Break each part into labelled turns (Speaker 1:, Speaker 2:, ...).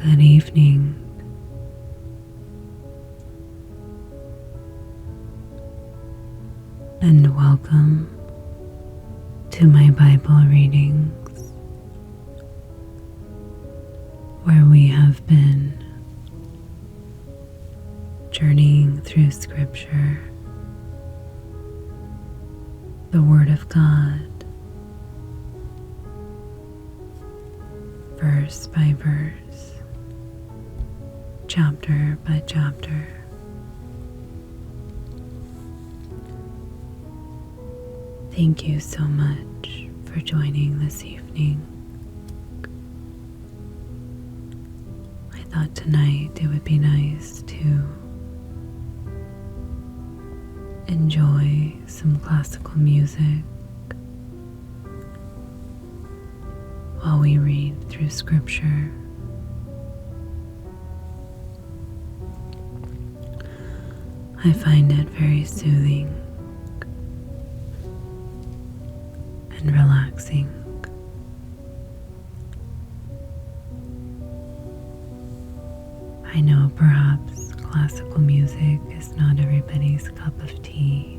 Speaker 1: Good evening. And welcome to my Bible readings, where we have been journeying through Scripture, the Word of God, verse by verse, chapter by chapter. Thank you so much for joining this evening. I thought tonight it would be nice to enjoy some classical music while we read through Scripture. I find it very soothing and relaxing. I know perhaps classical music is not everybody's cup of tea,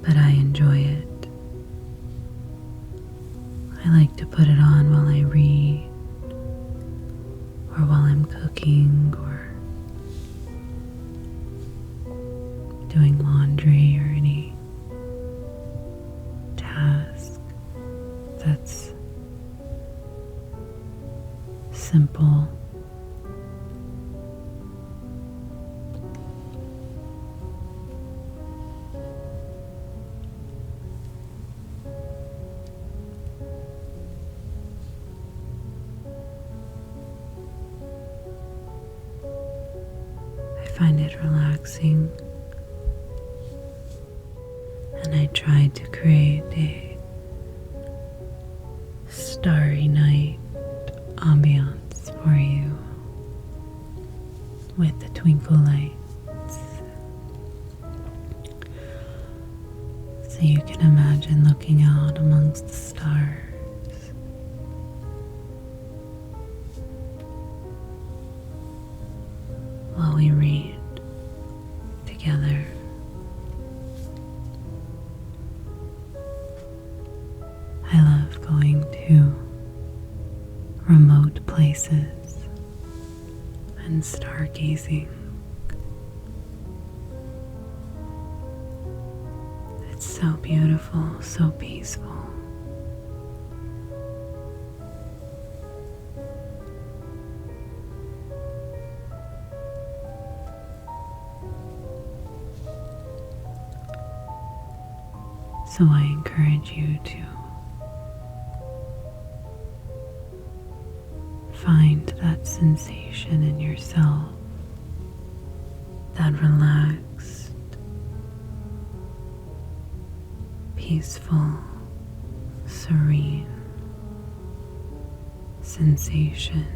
Speaker 1: but I enjoy it. I like to put it on while I read, or while I'm cooking, or doing laundry, or any task that's simple. I find it relaxing, and I try to create a starry night ambiance for you with the twinkle lights, so you can imagine looking out amongst the stars while we read together. I love going to remote places and stargazing. It's so beautiful, so peaceful. So I encourage you to find that sensation in yourself, that relaxed, peaceful, serene sensation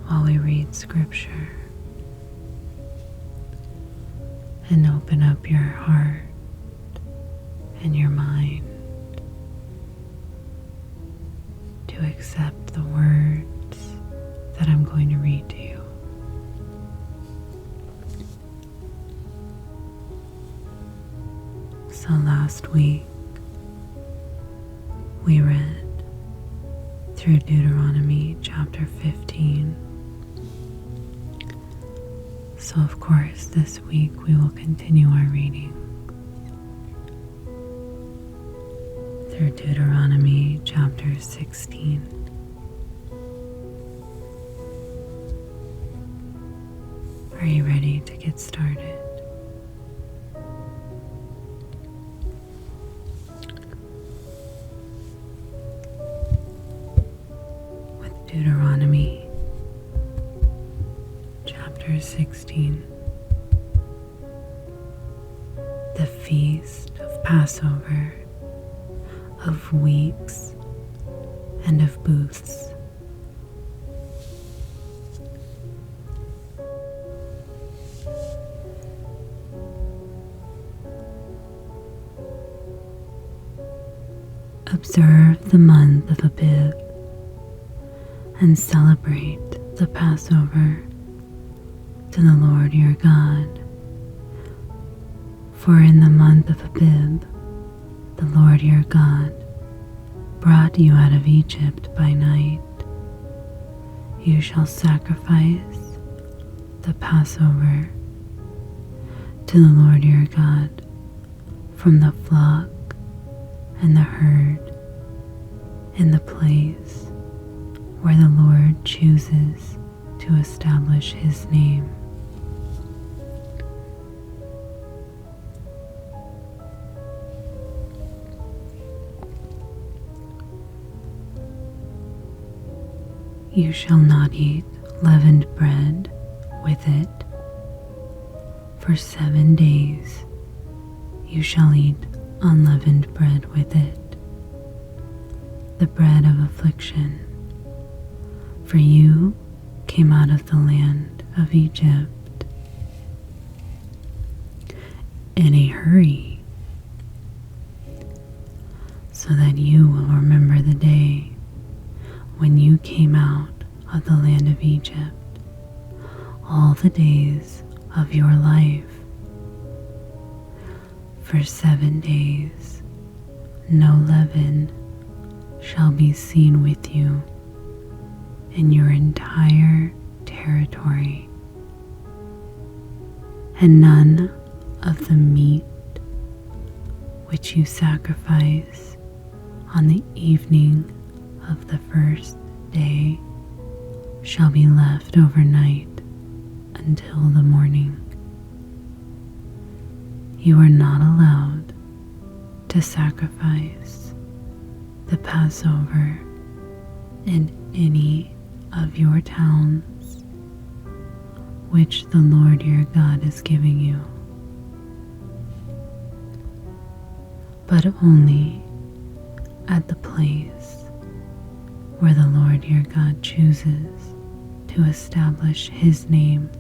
Speaker 1: while we read Scripture, and open up your heart and your mind to accept the words that I'm going to read to you. So last week we read through Deuteronomy chapter 15. So of course this week we will continue our reading through Deuteronomy chapter 16. Are you ready to get started? With Deuteronomy chapter 16, the feast of Passover, of weeks, and of booths. Observe the month of Abib and celebrate the Passover to the Lord your God. For in the month of Abib, the Lord your God brought you out of Egypt by night. You shall sacrifice the Passover to the Lord your God from the flock and the herd in the place where the Lord chooses to establish his name. You shall not eat leavened bread with it. For 7 days you shall eat unleavened bread with it, the bread of affliction. For you came out of the land of Egypt in a hurry, so that you will remember the day when you came out of the land of Egypt, all the days of your life. For 7 days no leaven shall be seen with you in your entire territory, and none of the meat which you sacrifice on the evening of the first day shall be left overnight until the morning. You are not allowed to sacrifice the Passover in any of your towns which the Lord your God is giving you, but only at the place where the Lord your God chooses to establish his name.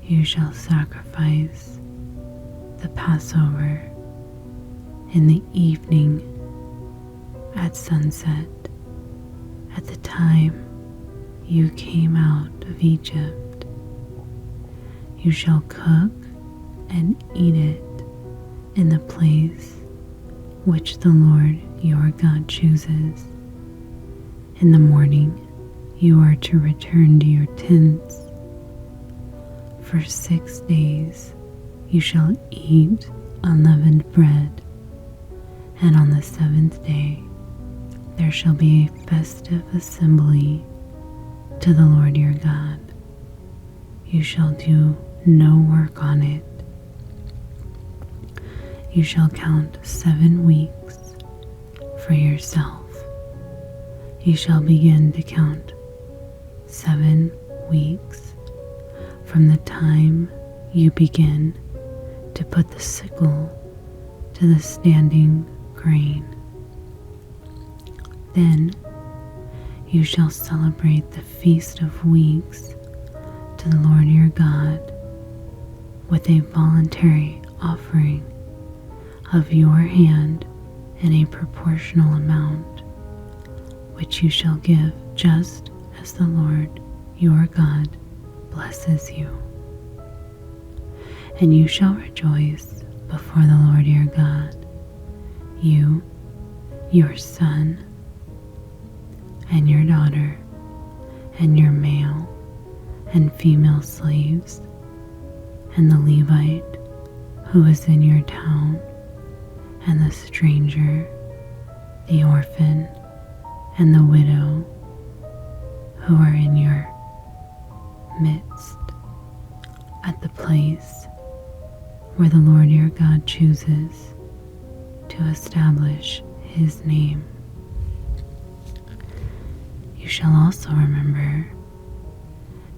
Speaker 1: You shall sacrifice the Passover in the evening at sunset, at the time you came out of Egypt. You shall cook and eat it in the place which the Lord your God chooses. In the morning you are to return to your tents. For 6 days you shall eat unleavened bread, and on the 7th day there shall be a festive assembly to the Lord your God. You shall do no work on it. You shall count 7 weeks for yourself. You shall begin to count 7 weeks from the time you begin to put the sickle to the standing grain. Then you shall celebrate the Feast of Weeks to the Lord your God with a voluntary offering of your hand in a proportional amount, which you shall give just as the Lord your God blesses you. And you shall rejoice before the Lord your God, you, your son, and your daughter, and your male and female slaves, and the Levite who is in your town, and the stranger, the orphan, and the widow who are in your midst, at the place where the Lord your God chooses to establish his name. You shall also remember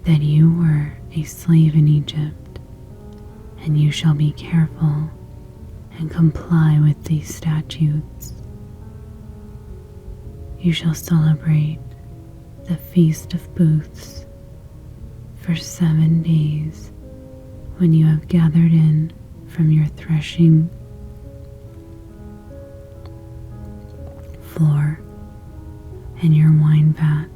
Speaker 1: that you were a slave in Egypt, and you shall be careful and comply with these statutes. You shall celebrate the Feast of Booths for 7 days when you have gathered in from your threshing floor and your wine vat.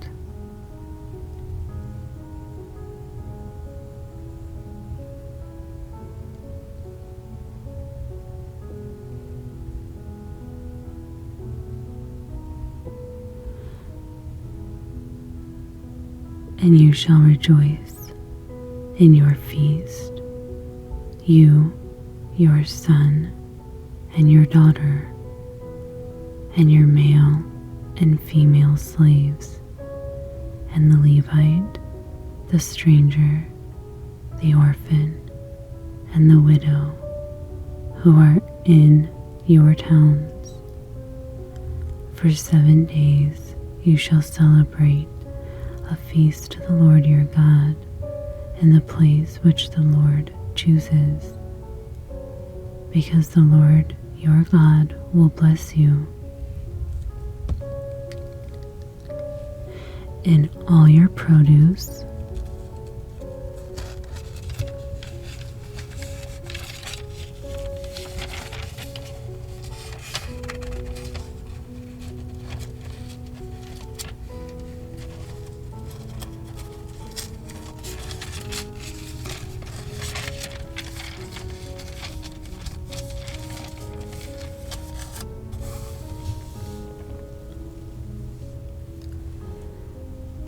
Speaker 1: And you shall rejoice in your feast, you, your son, and your daughter, and your male and female slaves, and the Levite, the stranger, the orphan, and the widow who are in your towns. For 7 days you shall celebrate a feast to the Lord your God in the place which the Lord chooses, because the Lord your God will bless you in all your produce,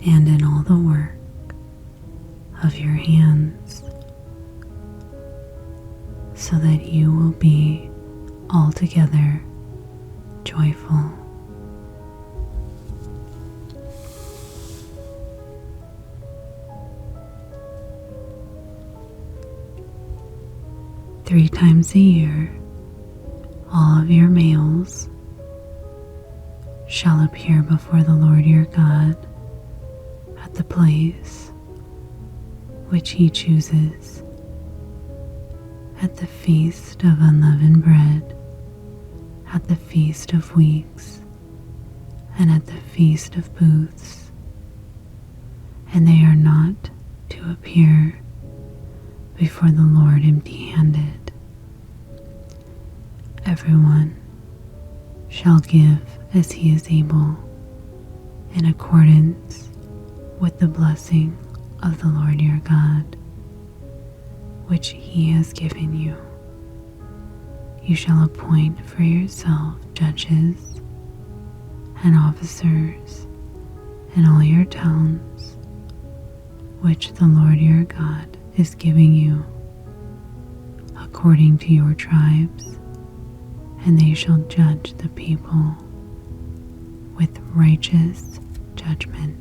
Speaker 1: and in all the work of your hands, so that you will be altogether joyful. Three times a year, all of your males shall appear before the Lord your God at the place which he chooses, at the feast of unleavened bread, at the feast of weeks, and at the feast of booths, and they are not to appear before the Lord empty-handed. Everyone shall give as he is able, in accordance with the blessing of the Lord your God, which he has given you. You shall appoint for yourself judges and officers in all your towns, which the Lord your God is giving you, according to your tribes, and they shall judge the people with righteous judgment.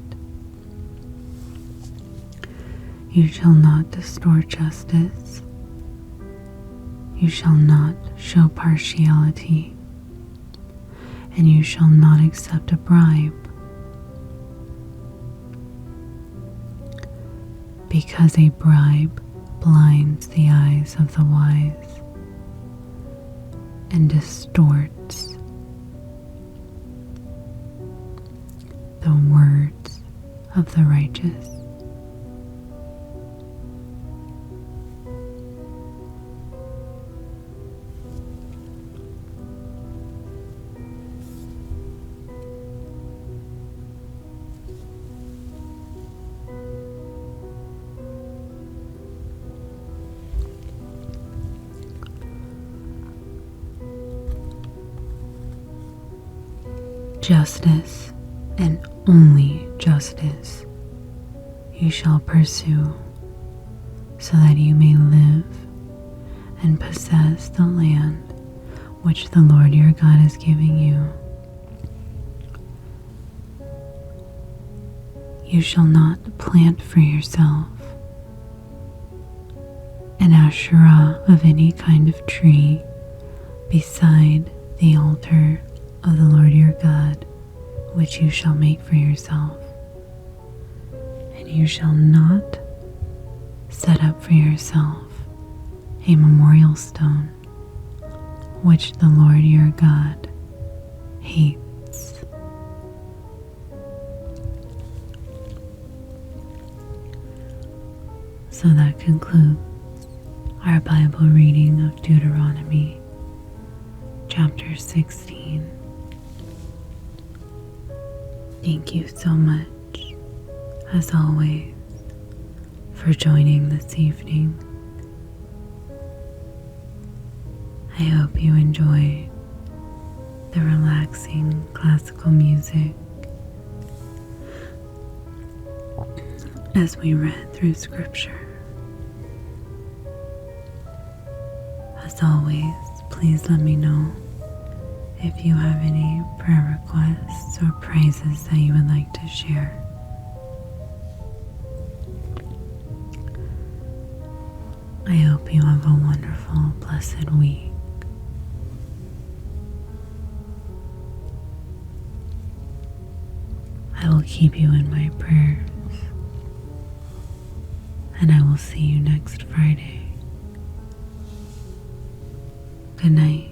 Speaker 1: You shall not distort justice. You shall not show partiality, and you shall not accept a bribe, because a bribe blinds the eyes of the wise and distorts the words of the righteous. Justice and only justice you shall pursue, so that you may live and possess the land which the Lord your God is giving you. You shall not plant for yourself an Asherah of any kind of tree beside the altar of the Lord your God, which you shall make for yourself. And you shall not set up for yourself a memorial stone, which the Lord your God hates. So that concludes our Bible reading of Deuteronomy chapter 16. Thank you so much, as always, for joining this evening. I hope you enjoyed the relaxing classical music as we read through scripture. As always, please let me know if you have any prayer requests or praises that you would like to share. I hope you have a wonderful, blessed week. I will keep you in my prayers, and I will see you next Friday. Good night.